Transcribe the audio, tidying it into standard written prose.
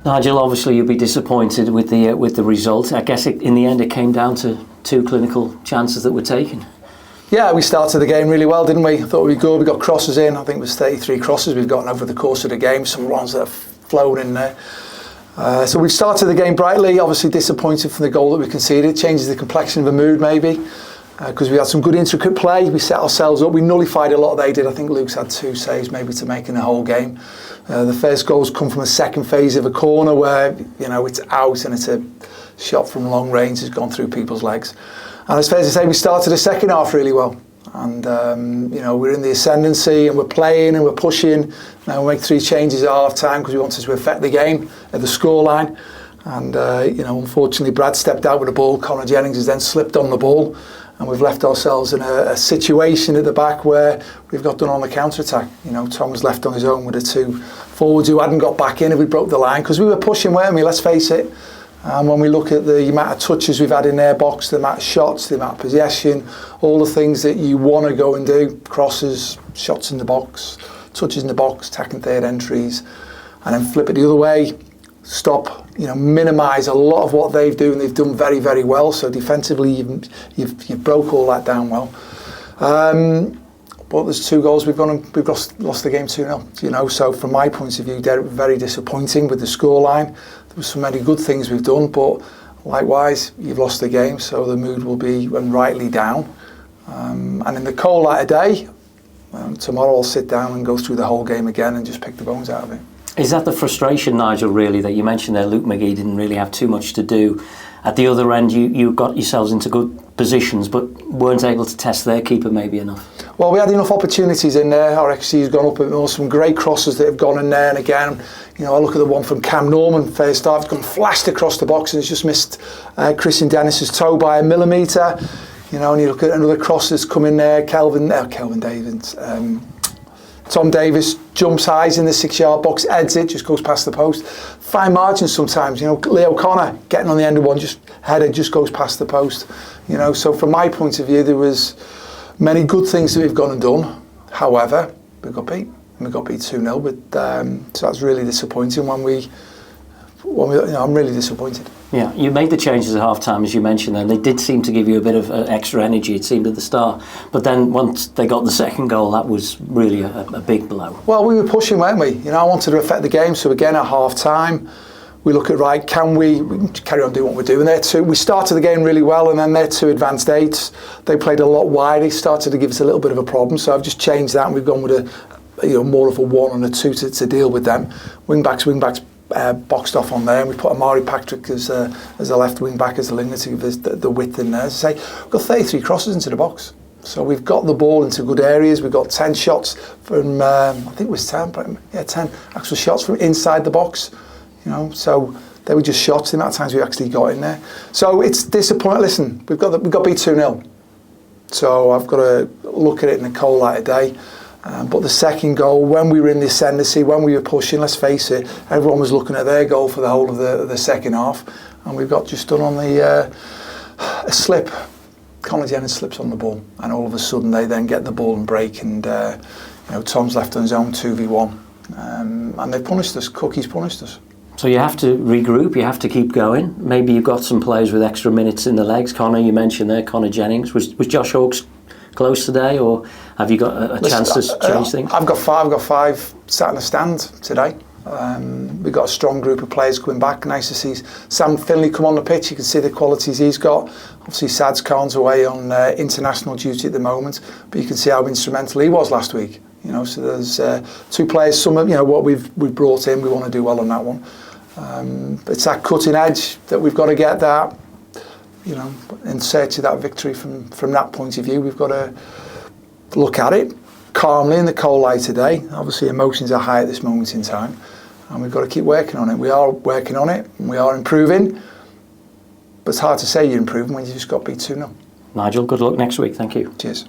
Nigel, obviously you'll be disappointed with the result. I guess in the end it came down to 2 clinical chances that were taken. Yeah, we started the game really well, didn't we? I thought we'd be good. We got crosses in. I think it was 33 crosses we've gotten over the course of the game. Some ones that have flown in there. So we've started the game brightly. Obviously disappointed from the goal that we conceded. Changes the complexion of the mood maybe. Because we had some good intricate play. We set ourselves up. We nullified a lot they did. I think Luke's had 2 saves maybe to make in the whole game. The first goals come from a second phase of a corner where, you know, it's out and it's a shot from long range. It's gone through people's legs. And it's fair to say we started the second half really well. And, you know, we're in the ascendancy and we're playing and we're pushing. Now we make 3 changes at half time because we wanted to affect the game at the scoreline. And, you know, unfortunately Brad stepped out with the ball. Conor Jennings has then slipped on the ball. And we've left ourselves in a situation at the back where we've got done on the counter-attack. You know, Tom was left on his own with the 2 forwards who hadn't got back in if we broke the line. Because we were pushing, weren't we? Let's face it. And when we look at the amount of touches we've had in their box, the amount of shots, the amount of possession, all the things that you want to go and do, crosses, shots in the box, touches in the box, attacking third entries, and then flip it the other way, stop, you know, minimise a lot of what they've done. They've done very, very well. So defensively, you've broke all that down well. But there's 2 goals we've lost the game 2-0. You know, so from my point of view, they're very disappointing with the scoreline. There were so many good things we've done, but likewise, you've lost the game, so the mood will be rightly down. And in the cold light of day, tomorrow I'll sit down and go through the whole game again and just pick the bones out of it. Is that the frustration, Nigel, really, that you mentioned there? Luke McGee didn't really have too much to do. At the other end, you got yourselves into good positions, but weren't able to test their keeper maybe enough. Well, we had enough opportunities in there. Our XG has gone up. There were some great crosses that have gone in there. And again, you know, I look at the one from Cam Norman, first half, it's gone flashed across the box and it's just missed Christian Dennis's toe by 1 millimetre. You know, and you look at another cross that's come in there, Tom Davis jumps high in the 6-yard box, heads it, just goes past the post. Fine margins sometimes, you know. Leo Connor getting on the end of one, just headed, just goes past the post. You know, so from my point of view, there was many good things that we've gone and done. However, we got beat 2-0. But so that's really disappointing. I'm really disappointed. Yeah, you made the changes at half-time, as you mentioned, and they did seem to give you a bit of extra energy, it seemed, at the start. But then once they got the second goal, that was really a big blow. Well, we were pushing, weren't we? You know, I wanted to affect the game, so again, at half-time, we look at, right, can we carry on doing what we're doing there too? We started the game really well, and then their 2 advanced 8s, they played a lot wider, started to give us a little bit of a problem, so I've just changed that, and we've gone with more of a 1 and a 2 to deal with them. Wing-backs, boxed off on there, and we put 𝗦𝗧𝗦𝗢𝗥 as a left wing back, as a winger, to give us the width in there. As I say, we've got 33 crosses into the box, so we've got the ball into good areas. We've got 10 shots from I think it was 10, but yeah, 10 actual shots from inside the box. You know, so they were just shots. The amount of times we actually got in there, so it's disappointing. Listen, we've got beat 2-0, so I've got to look at it in the cold light of day. But the second goal, when we were in the ascendancy, when we were pushing, let's face it, everyone was looking at their goal for the whole of the second half, and we've got just done on a slip. Conor Jennings slips on the ball, and all of a sudden they then get the ball and break, and you know, Tom's left on his own 2v1, and they've punished us. Cookie's punished us. So you have to regroup, you have to keep going. Maybe you've got some players with extra minutes in the legs. Conor, you mentioned there, Conor Jennings. Was Josh Hawkes close today, or have you got a chance to change things? I've got 5 sat in the stand today. We've got a strong group of players coming back. Nice to see Sam Finley come on the pitch. You can see the qualities he's got. Obviously, Sads Khan's away on international duty at the moment, but you can see how instrumental he was last week. You know, so there's 2 players. Some of, you know, what we've brought in, we want to do well on that one. It's that cutting edge that we've got to get that. You know, in search of that victory from that point of view, we've got to look at it calmly in the cold light today. Obviously, emotions are high at this moment in time, and we've got to keep working on it. We are working on it, and we are improving, but it's hard to say you're improving when you just got beat 2-0. Nigel, good luck next week. Thank you. Cheers.